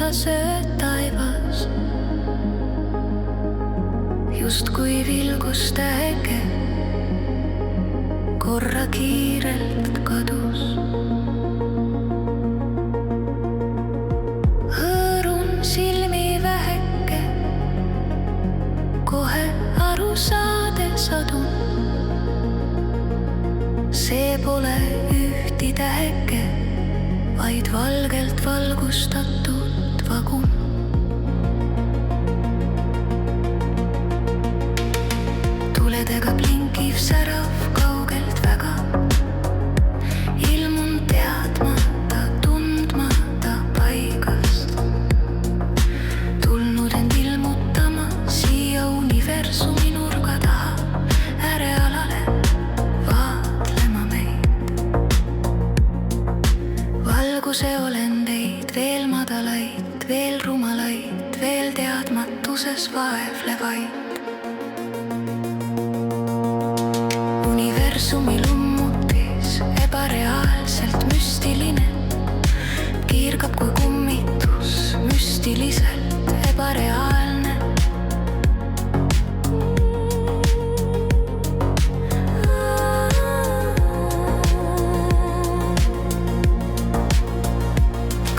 sööd taevas, justkui vilgus täheke, korra kiirelt kadus. Hõõrun silmi väheke, kohe aru saades adun. See pole ühti täheke, vaid valgelt valgustatud vagun. Tuledega blinkiv särav kaugelt väga, ilmun teadmata, tundmata paigast. Tulnud end ilmutama siia universumi nurga taha, äärealale vaatlema meid. Valguse olendeid, veel madalaid, veel rumalaid, veel teadmatuses vaevlevaid. Universumi lummutis, ebareaalselt müstiline, kiirgab kui kummitus, müstiliselt ebareaalne.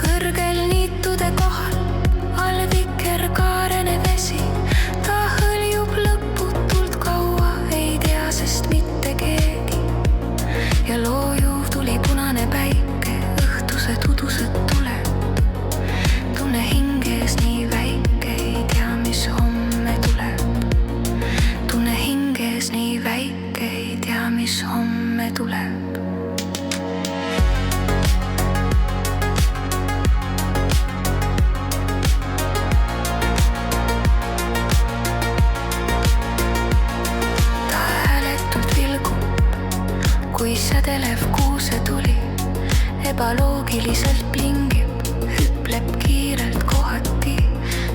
Kõrgel niitude kohal, all vikerkaarene vesi, ta hõljub lõputult kaua, ei tea sest mitte keegi. Ja loojuv tuli punane päike, õhtused udused tuleb. Tunne hinges nii väike, ei tea mis homme tuleb. Tunne hinges nii väike, ei tea mis homme tuleb. Kui sädelev kuusetuli ebaloogiliselt plingib, hüpleb kiirelt kohati,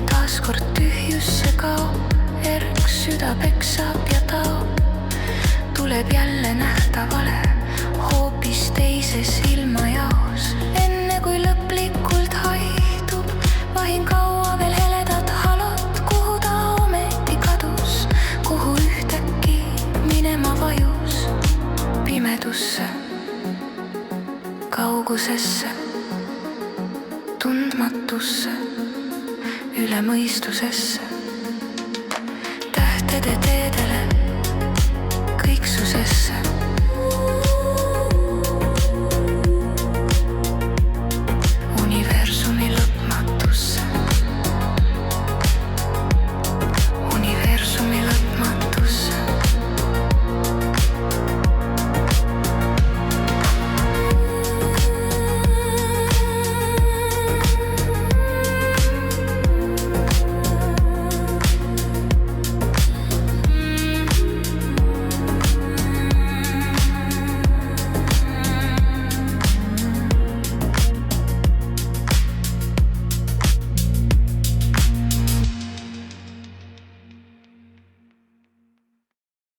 taaskord tühjusse kaob, erk süda peksab ja taob. Tuleb jälle nähtavale, hoopis teises ilmajaos. Enne kui lõplikult haihtub, vahin kaua veel heledat halot, kuhu ta ometi kadus, kuhu ühtäkki minema vajus. Pimedusse, kaugusesse, tundmatusse, üle mõistusesse. Tähtede teedele, kõiksusesse.